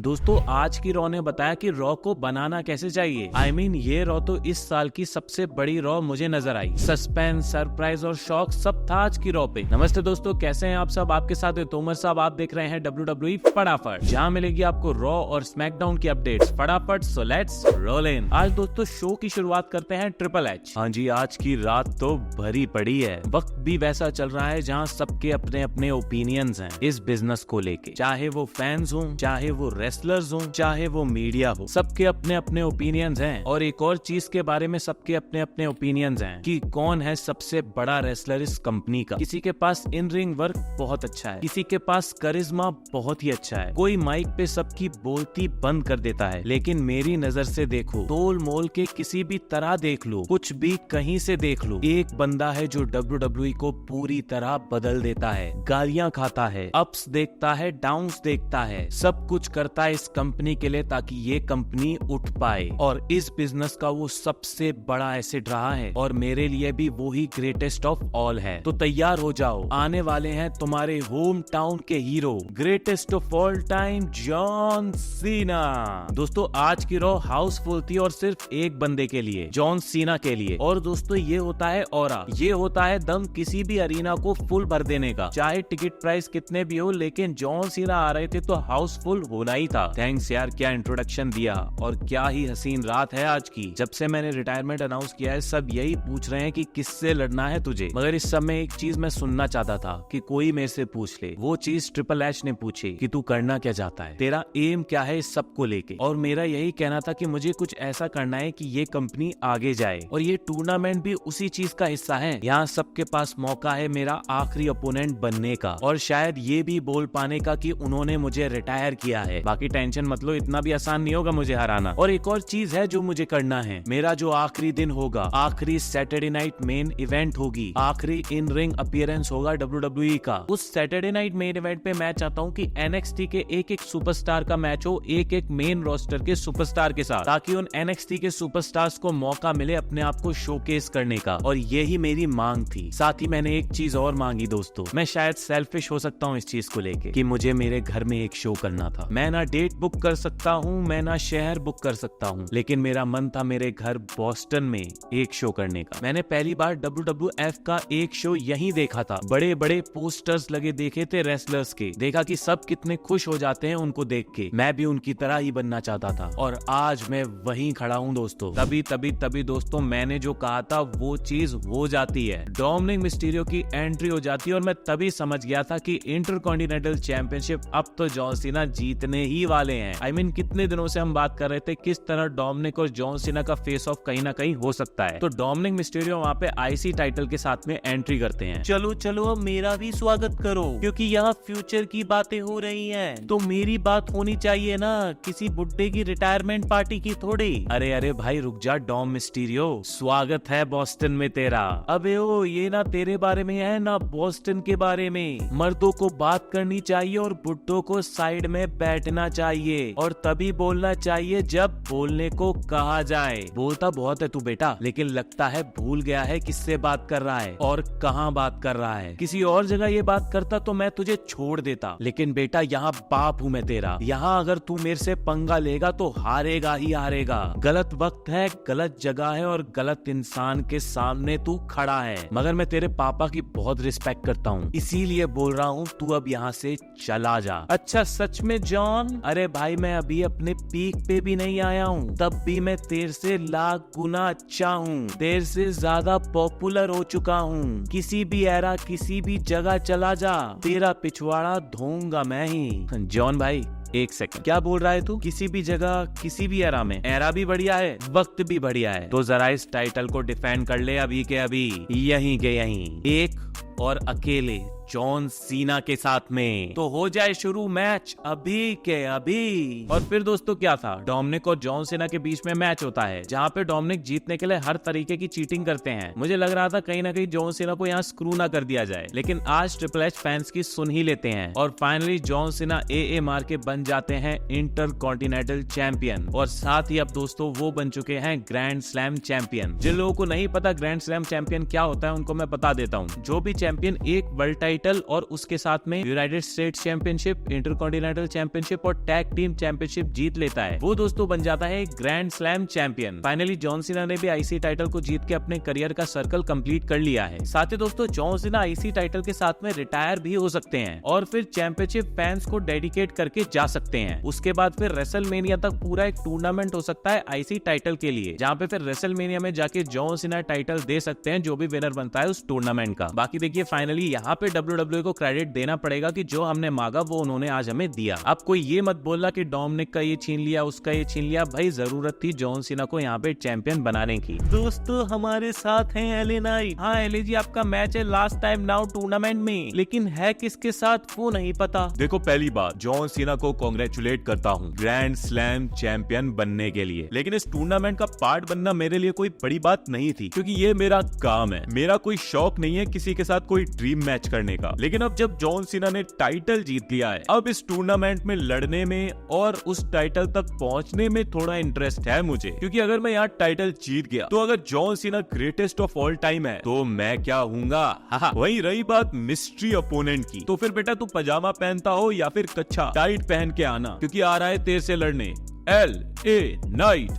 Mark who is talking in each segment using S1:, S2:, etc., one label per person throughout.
S1: दोस्तों आज की रॉ ने बताया कि रॉ को बनाना कैसे चाहिए। ये रॉ तो इस साल की सबसे बड़ी रॉ मुझे नजर आई। सस्पेंस, सरप्राइज और शॉक सब था आज की रॉ पे। नमस्ते दोस्तों, कैसे हैं आप सब? आपके साथ तोमर साहब। आप देख रहे हैं WWE फटाफट, जहां मिलेगी आपको रॉ और स्मैकडाउन की अपडेट्स फटाफट। So let's roll in. आज दोस्तों शो की शुरुआत करते हैं ट्रिपल एच। हाँ जी, आज की रात तो भरी पड़ी है। वक्त भी वैसा चल रहा है जहाँ सबके अपने अपने ओपिनियंस हैं इस बिजनेस को लेके, चाहे वो फैंस हो, चाहे वो रेसलर्स हो, चाहे वो मीडिया हो, सबके अपने अपने ओपिनियंस हैं। और एक और चीज के बारे में सबके अपने अपने ओपिनियंस हैं कि कौन है सबसे बड़ा रेसलर इस कंपनी का। किसी के पास इन रिंग वर्क बहुत अच्छा है, किसी के पास करिश्मा बहुत ही अच्छा है, कोई माइक पे सबकी बोलती बंद कर देता है। लेकिन मेरी नजर से देखो, तोल मोल के किसी भी तरह देख लो, कुछ भी कहीं से देख लो, एक बंदा है जो WWE को पूरी तरह बदल देता है। गालियां खाता है, अप्स देखता है, डाउन्स देखता है, सब कुछ करता है इस कंपनी के लिए ताकि ये कंपनी उठ पाए। और इस बिजनेस का वो सबसे बड़ा एसेट रहा है और मेरे लिए भी वो ही ग्रेटेस्ट ऑफ ऑल है। तो तैयार हो जाओ, आने वाले हैं तुम्हारे होम टाउन के hero, greatest of all time, John Cena. दोस्तों आज की रॉ हाउसफुल थी और सिर्फ एक बंदे के लिए, जॉन सीना के लिए। और दोस्तों ये होता है ऑरा, ये होता है दम किसी भी अरीना को फुल भर देने का, चाहे टिकट प्राइस कितने भी हो। लेकिन जॉन सीना आ रहे थे तो हाउसफुल होना ही था। थैंक्स यार, क्या इंट्रोडक्शन दिया और क्या ही हसीन रात है आज की। जब से मैंने रिटायरमेंट अनाउंस किया है सब यही पूछ रहे हैं कि किससे लड़ना है तुझे। मगर इस समय एक चीज मैं सुनना चाहता था कि कोई मेरे से पूछ ले। वो चीज ट्रिपल एच ने पूछी कि तू करना क्या चाहता है, तेरा एम क्या है इस सब को लेके। और मेरा यही कहना था कि मुझे कुछ ऐसा करना है कि ये कंपनी आगे जाए। और ये टूर्नामेंट भी उसी चीज का हिस्सा है। यहाँ सबके पास मौका है मेरा आखिरी ओपोनेंट बनने का और शायद ये भी बोल पाने का कि उन्होंने मुझे रिटायर किया है। बाकी टेंशन मत लो, इतना भी आसान नहीं होगा मुझे हराना। और एक और चीज है जो मुझे करना है, मेरा जो आखिरी दिन होगा, आखिरी सैटरडे नाइट मेन इवेंट होगी, आखिरी इन रिंग अपीयरेंस होगा WWE का। उस सैटरडे नाइट मेन इवेंट पे मैं चाहता हूँ कि NXT के एक एक सुपरस्टार का मैच हो, एक एक मेन रोस्टर के सुपरस्टार के साथ, ताकि उन NXT के सुपरस्टार्स को मौका मिले अपने आप को शोकेस करने का। और यही मेरी मांग थी। साथ ही मैंने एक चीज और मांगी दोस्तों, मैं शायद सेल्फिश हो सकता हूँ इस चीज को लेके कि मुझे मेरे घर में एक शो करना था। मैं ना डेट बुक कर सकता हूँ, मैं ना शहर बुक कर सकता हूँ, लेकिन मेरा मन था मेरे घर बॉस्टन में एक शो करने का। मैंने पहली बार WWF का एक शो यहीं देखा था, बड़े बड़े पोस्टर्स लगे देखे थे रेसलर्स के, देखा कि सब कितने खुश हो जाते हैं उनको देख के। मैं भी उनकी तरह ही बनना चाहता था और आज मैं वहीं खड़ा हूँ दोस्तों। तभी दोस्तों मैंने जो कहा था वो चीज हो जाती है। डोमिनिक मिस्टीरियो की एंट्री हो जाती है और मैं तभी समझ गया था कि इंटरकॉन्टिनेंटल चैंपियनशिप अब तो जॉन सीना जीतने ही वाले हैं। कितने दिनों से हम बात कर रहे थे किस तरह डोमिनिक और जॉन सीना का फेस ऑफ कहीं ना कहीं हो सकता है। तो डोमिनिक मिस्टीरियो वहाँ पे IC टाइटल के साथ में एंट्री करते हैं। चलो चलो अब मेरा भी स्वागत करो, क्योंकि यहाँ फ्यूचर की बातें हो रही हैं, तो मेरी बात होनी चाहिए ना, किसी बुड्ढे की रिटायरमेंट पार्टी की थोड़ी। अरे भाई रुक जा डॉम मिस्टीरियो, स्वागत है बॉस्टन में तेरा। अबे ओ, ये ना तेरे बारे में है ना बॉस्टन के बारे में। मर्दों को बात करनी चाहिए और बुड्ढों को साइड में बैठना चाहिए और तभी बोलना चाहिए जब बोलने को कहा जाए। बोलता बहुत है तू बेटा, लेकिन लगता है भूल गया है किससे बात कर रहा है और कहाँ बात कर रहा है। किसी और जगह ये बात करता तो मैं तुझे छोड़ देता, लेकिन बेटा यहाँ बाप हूँ मैं तेरा। यहाँ अगर तू मेरे से पंगा लेगा तो हारेगा ही हारेगा। गलत वक्त है, गलत जगह है और गलत इंसान के सामने तू खड़ा है। मगर मैं तेरे पापा की बहुत रिस्पेक्ट करता हूँ, इसीलिए बोल रहा हूँ तू अब यहाँ से चला जा। अच्छा सच में जॉन? अरे भाई मैं अभी अपने पीक पे भी नहीं आया हूँ, तब भी मैं तेरे से लाख गुना अच्छा हूँ, तेरे से ज्यादा पॉपुलर हो चुका हूँ। किसी भी एरा किसी भी जगह चला जा, तेरा पिछवाड़ा धोऊंगा मैं ही। जॉन भाई एक सेकंड, क्या बोल रहा है तू? किसी भी जगह किसी भी एरा में? एरा भी बढ़िया है, वक्त भी बढ़िया है, तो जरा इस टाइटल को डिफेंड कर ले अभी के अभी, यहीं के यहीं, एक और अकेले जॉन सीना के साथ में। तो हो जाए शुरू मैच अभी के अभी। और फिर दोस्तों क्या था, डोमिनिक और जॉन सीना के बीच में मैच होता है, जहाँ पे डोमिनिक जीतने के लिए हर तरीके की चीटिंग करते हैं। मुझे लग रहा था कहीं ना कहीं जॉन सीना को यहाँ स्क्रू ना कर दिया जाए, लेकिन आज ट्रिपल एच फैंस की सुन ही लेते हैं और फाइनली जॉन सीना AA मार के बन जाते हैं इंटर कॉन्टिनेंटल चैंपियन। और साथ ही अब दोस्तों वो बन चुके हैं ग्रैंड स्लैम चैंपियन। जिन लोगों को नहीं पता ग्रैंड स्लैम चैंपियन क्या होता है उनको मैं बता देता हूँ। जो भी चैंपियन एक वर्ल्ड टाइटल और उसके साथ में United states championship, intercontinental championship और टैग टीम चैंपियनशिप जीत लेता है, वो दोस्तों बन जाता है grand slam champion. Finally John Cena ने भी आईसी टाइटल को जीत के अपने करियर का सर्कल कंप्लीट कर लिया है। साथ ही दोस्तों जॉन सीना आईसी टाइटल के साथ में रिटायर भी हो सकते हैं और फिर चैंपियनशिप फैंस को डेडिकेट करके जा सकते हैं। उसके बाद फिर रेसलमेनिया तक पूरा एक टूर्नामेंट हो सकता है आईसी टाइटल के लिए, जहाँ पे फिर रेसलमेनिया में जाके जॉन सीना टाइटल दे सकते हैं जो भी विनर बनता है उस टूर्नामेंट का। बाकी देखिए फाइनली यहाँ पे WWE को क्रेडिट देना पड़ेगा कि जो हमने मांगा वो उन्होंने आज हमें दिया। अब कोई ये मत बोलना कि डोमिनिक का ये छीन लिया, उसका ये छीन लिया। भाई जरूरत थी जॉन सीना को यहाँ पे चैंपियन बनाने की। दोस्तों हमारे साथ हैं एले नाइट। हाँ एले जी, आपका मैच है लास्ट टाइम नाउ टूर्नामेंट में, लेकिन है किसके साथ वो नहीं पता।
S2: देखो पहली बात, जॉन सीना को कांग्रेचुलेट करता हूँ ग्रैंड स्लैम चैंपियन बनने के लिए, लेकिन इस टूर्नामेंट का पार्ट बनना मेरे लिए कोई बड़ी बात नहीं थी, क्योंकि ये मेरा काम है। मेरा कोई शौक नहीं है किसी के साथ कोई ड्रीम मैच करने का। लेकिन अब जब जॉन सीना ने टाइटल जीत लिया है, अब इस टूर्नामेंट में लड़ने में और उस टाइटल तक पहुंचने में थोड़ा इंटरेस्ट है मुझे, क्योंकि अगर मैं यहाँ टाइटल जीत गया तो अगर John Cena greatest of all time है तो मैं क्या हूँगा। वही रही बात मिस्ट्री अपोनेंट की, तो फिर बेटा तू पजामा पहनता हो या फिर कच्छा टाइट पहन के आना, क्योंकि आ रहा है तेरे से लड़ने LA नाइट।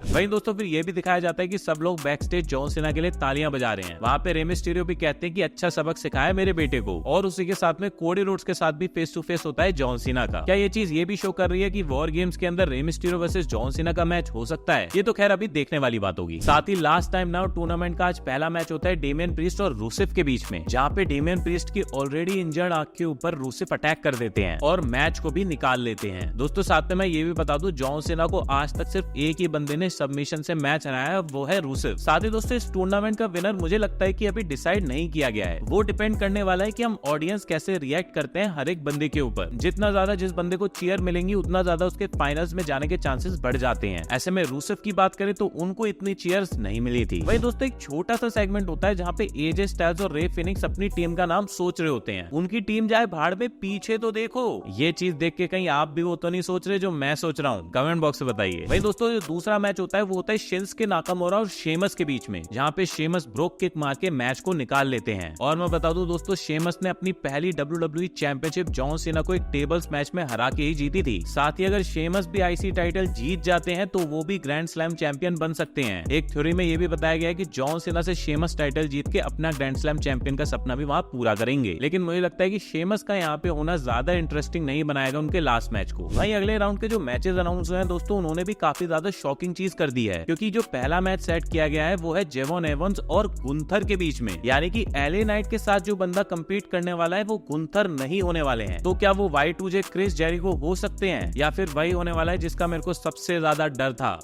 S1: वहीं दोस्तों फिर ये भी दिखाया जाता है कि सब लोग बैक स्टेज जॉन सीना के लिए तालियां बजा रहे हैं। वहाँ पे रे मिस्टीरियो भी कहते हैं कि अच्छा सबक सिखाया मेरे बेटे को, और उसी के साथ में कोडी रोड्स के साथ भी फेस टू फेस होता है जॉन सीना का। क्या ये चीज ये भी शो कर रही है कि वॉर गेम्स के अंदर Rey Mysterio versus John Cena का मैच हो सकता है? ये तो खैर अभी देखने वाली बात होगी। साथ ही लास्ट टाइम नाउ टूर्नामेंट का आज पहला मैच होता है डेमियन प्रीस्ट और रूसेफ के बीच में, जहाँ पे डेमियन प्रीस्ट की ऑलरेडी इंजर्ड आंख के ऊपर रूसेफ अटैक कर देते हैं और मैच को भी निकाल लेते हैं। दोस्तों साथ में मैं ये भी बता दूं, जॉन सीना को आज तक सिर्फ एक ही बंदे ने सबमिशन से मैच हराया, वो है रूसेफ। साथ ही दोस्तों इस टूर्नामेंट का विनर मुझे लगता है कि अभी डिसाइड नहीं किया गया है। वो डिपेंड करने वाला है कि हम ऑडियंस कैसे रिएक्ट करते हैं हर एक बंदे के ऊपर। जितना ज्यादा जिस बंदे को चीयर मिलेंगी उतना ज्यादा उसके फाइनल्स में जाने के चांसेस बढ़ जाते हैं। ऐसे में रूसेफ की बात करें तो उनको इतनी चीयर्स नहीं मिली थी। वही दोस्तों एक छोटा सा सेगमेंट होता है जहाँ पे एजे स्टाइल्स और रे फिनिक्स अपनी टीम का नाम सोच रहे होते हैं। उनकी टीम जाए भाड़ में, पीछे तो देखो। ये चीज देख के कहीं आप भी वो तो नहीं सोच रहे जो मैं सोच रहा हूँ? कमेंट बॉक्स में बताइए। वही दोस्तों जो दूसरा मैच होता है वो होता है शिंसुके नाकामोरा और शेमस के बीच में, जहाँ पे शेमस ब्रोक किक मार के मैच को निकाल लेते हैं। और मैं बता दूं दोस्तों, शेमस ने अपनी पहली WWE चैंपियनशिप जॉन सीना को एक टेबल्स मैच में हरा के ही जीती थी। साथ ही अगर शेमस भी आईसी टाइटल जीत जाते हैं तो वो भी ग्रैंड स्लैम चैंपियन बन सकते हैं। एक थ्योरी में ये भी बताया गया है कि जॉन सीना से शेमस टाइटल जीत के अपना ग्रैंड स्लैम चैंपियन का सपना भी वहाँ पूरा करेंगे। लेकिन मुझे लगता है कि शेमस का यहाँ पे होना ज्यादा इंटरेस्टिंग नहीं बनाएगा उनके लास्ट मैच को। वहीं अगले राउंड के जो मैचेस अनाउंस हुए हैं दोस्तों, उन्होंने भी काफी ज्यादा शॉकिंग चीज कर दी है, क्योंकि जो पहला मैच सेट किया गया है वो है जेवॉन एवंस और गुंथर के बीच में। यानी कि एले नाइट के साथ जो बंदा कंपीट करने वाला है वो गुंथर नहीं होने वाले हैं। तो क्या वो Y2J क्रिस जेरिको हो सकते हैं, या फिर वही होने वाला है जिसका मेरे को सबसे ज्यादा डर था?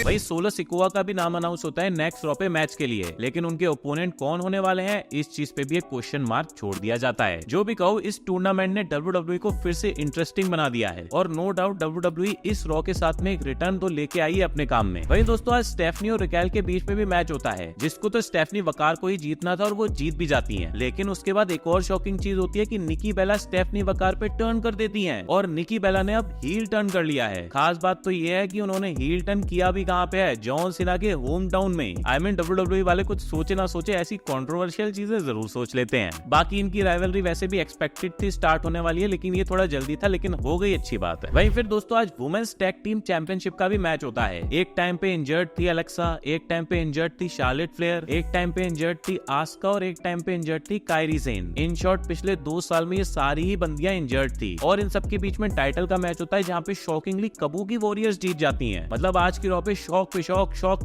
S1: वही सोलो सिकोआ का भी नाम अनाउंस होता है नेक्स्ट रॉ पे मैच के लिए, लेकिन उनके ओपोनेंट कौन होने वाले हैं इस चीज पे भी एक क्वेश्चन मार्क छोड़ दिया जाता है। जो भी कहो, इस टूर्नामेंट ने WWE को फिर से इंटरेस्टिंग बना दिया है, और नो डाउट WWE इस रॉ के साथ में एक रिटर्न तो लेके आई है अपने काम में। वही दोस्तों आज स्टेफनी और रिकेल के बीच में भी मैच होता है, जिसको तो स्टेफनी वकार को ही जीतना था और वो जीत भी जाती है। लेकिन उसके बाद एक और शॉकिंग चीज होती है कि निकी बेला स्टेफनी वकार पे टर्न कर देती है, और निकी बेला ने अब हील टर्न कर लिया है। खास बात तो ये है कि उन्होंने हील टर्न किया भी कहाँ पे है? जॉन सीना के होम टाउन में। आई मीन WWE वाले कुछ सोचे ना सोचे ऐसी कंट्रोवर्शियल चीजें जरूर सोच लेते हैं। बाकी इनकी राइवलरी वैसे भी एक्सपेक्टेड थी स्टार्ट होने वाली है, लेकिन ये थोड़ा जल्दी था, लेकिन हो गई, अच्छी बात है। वहीं फिर दोस्तों आज वुमेन्स टैग टीम चैंपियनशिप का भी मैच होता है। एक टाइम पे इंजर्ड थी अलेक्सा, एक टाइम पे इंजर्ड थी शार्लेट फ्लेयर, एक टाइम पे इंजर्ड थी आस्का और एक टाइम पे इंजर्ड थी कायरी सेन। इन शॉर्ट पिछले 2 साल में ये सारी ही बंदियां इंजर्ड थी, और इन सबके बीच में टाइटल का मैच होता है जहाँ पे शॉकिंगली कबूकी वॉरियर्स जीत जाती हैं। मतलब आज की रॉ पे शॉक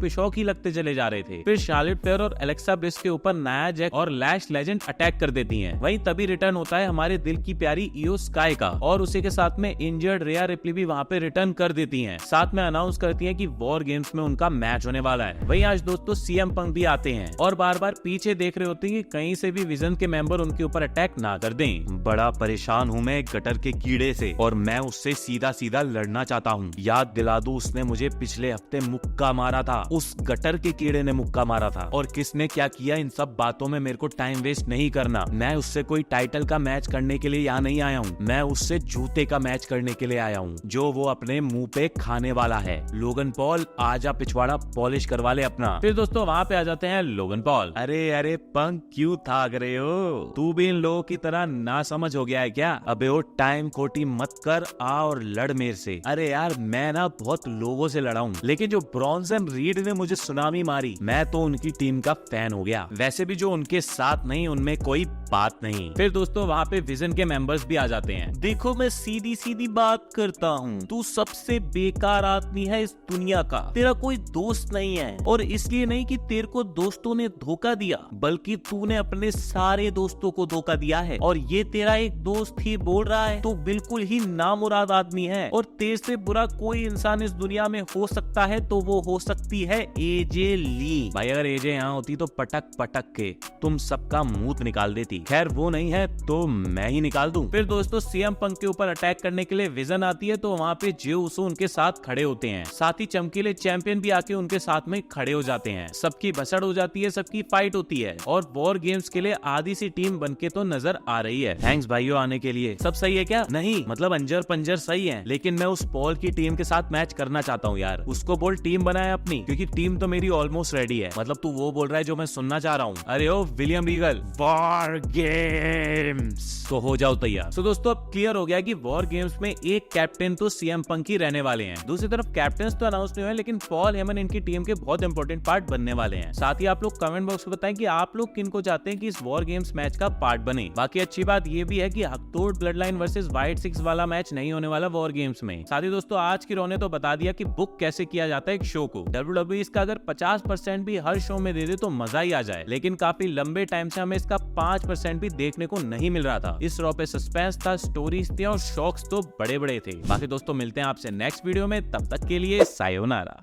S1: पे शॉक ही लगते चले जा रहे थे। फिर शार्लेट फ्लेयर और एलेक्सा ब्लिस के ऊपर नाया जैक और लैश लेजेंड अटैक कर देती हैं। वहीं तभी रिटर्न होता है हमारे दिल की प्यारी इयो स्काई का, और उसी के साथ में इंजर्ड रिया रिप्ली भी वहाँ पे रिटर्न कर देती हैं। साथ में अनाउंस करती हैं कि वॉर गेम्स में उनका मैच होने वाला है। वहीं आज दोस्तों सीएम पंक भी आते हैं और बार बार पीछे देख रहे होते हैं कि कहीं से भी विजन के मेंबर उनके ऊपर अटैक ना कर दें।
S2: बड़ा परेशान हूँ मैं गटर के कीड़े से, और मैं उससे सीधा सीधा लड़ना चाहता हूँ। याद दिला दूं, उसने मुझे पिछले हफ्ते मुक्का मारा था। उस गटर के कीड़े ने मुक्का मारा था, और किसने क्या किया इन सब बातों में मेरे को टाइम वेस्ट नहीं करना। मैं उससे कोई टाइटल का मैच करने के लिए यहाँ नहीं आया हूँ, मैं उससे जूते का मैच करने
S1: के लिए आया हूँ, जो वो अपने मुंह पे खाने वाला है। लोगन पॉल, आजा पिछवाड़ा पॉलिश करवा ले अपना। फिर दोस्तों वहाँ पे आ जाते हैं लोगन पॉल। अरे अरे पंक, क्यों थाक रहे हो? तू भी इन लोगों की तरह ना समझ हो गया है क्या? अबे वो टाइम खोटी मत कर, आ और लड़ मेरे से। अरे यार मैं ना बहुत लोगों से लड़ा हूँ, लेकिन जो ब्रॉन्सन रीड ने मुझे सुनामी मारी, मैं तो उनकी टीम का फैन हो गया। वैसे भी जो उनके साथ नहीं, उनमें कोई बात नहीं। फिर दोस्तों वहाँ पे विजन के मेंबर्स भी आ जाते हैं। देखो मैं सीधी सीधी बात करता हूँ, तू सबसे बेकार आदमी है इस दुनिया का। तेरा कोई दोस्त नहीं है, और इसलिए नहीं कि तेरे को दोस्तों ने धोखा दिया, बल्कि तूने अपने सारे दोस्तों को धोखा दिया है। और ये तेरा एक दोस्त ही बोल रहा है, तो बिल्कुल ही नामुराद आदमी है। और तेरे से बुरा कोई इंसान इस दुनिया में हो सकता है तो वो हो सकती है एजे ली। भाई अगर एजे यहाँ होती तो पटक पटक के तुम सबका मुंह निकाल देती। खैर वो नहीं है तो मैं ही निकाल दूं। फिर दोस्तों सीएम पंक के ऊपर अटैक करने के लिए विजन आती है, तो वहाँ पे जे उसो उनके साथ खड़े होते हैं। साथ ही चमकीले चैंपियन भी आके उनके साथ में खड़े हो जाते हैं। सबकी भसड़ हो जाती है, सबकी फाइट होती है, और वॉर गेम्स के लिए आधी सी टीम बनके तो नजर आ रही है। थैंक्स भाइयों आने के लिए। सब सही है क्या? नहीं मतलब अंजर पंजर सही है, लेकिन मैं उस पॉल की टीम के साथ मैच करना चाहता हूँ यार। उसको बोल टीम बनाए अपनी, क्योंकि टीम तो मेरी ऑलमोस्ट रेडी है। मतलब तू वो बोल रहा है जो मैं सुनना चाह रहा हूँ। अरे ओ विलियम रीगल, वॉर गेम्स तो हो जाओ तैयार। तो दोस्तों अब क्लियर हो गया कि वॉर गेम्स में एक कैप्टन तो सीएम पंक ही रहने वाले हैं। दूसरी तरफ कैप्टन तो अनाउंस नहीं हुए, लेकिन पॉल हेमन इनकी टीम के बहुत इंपॉर्टेंट पार्ट बनने वाले हैं। साथ ही आप लोग कमेंट बॉक्स में बताएं कि आप लोग किनको चाहते हैं कि इस वॉर गेम्स मैच का पार्ट बने। बाकी अच्छी बात ये भी है कि हकतोड़ blood line versus white six वाला मैच नहीं होने वाला वॉर गेम्स में। साथ ही दोस्तों आज की रो ने तो बता दिया कि बुक कैसे किया जाता है एक शो को। WWE इसका अगर 50% भी हर शो में दे दे तो मजा ही आ जाए, लेकिन काफी लंबे टाइम से हमें इसका 5% भी देखने को नहीं मिल रहा था। इस रो पे सस्पेंस था, स्टोरीज थी और शॉक्स तो बड़े बड़े थे। बाकी दोस्तों मिलते हैं आपसे नेक्स्ट वीडियो में, तब तक के लिए सायोनारा।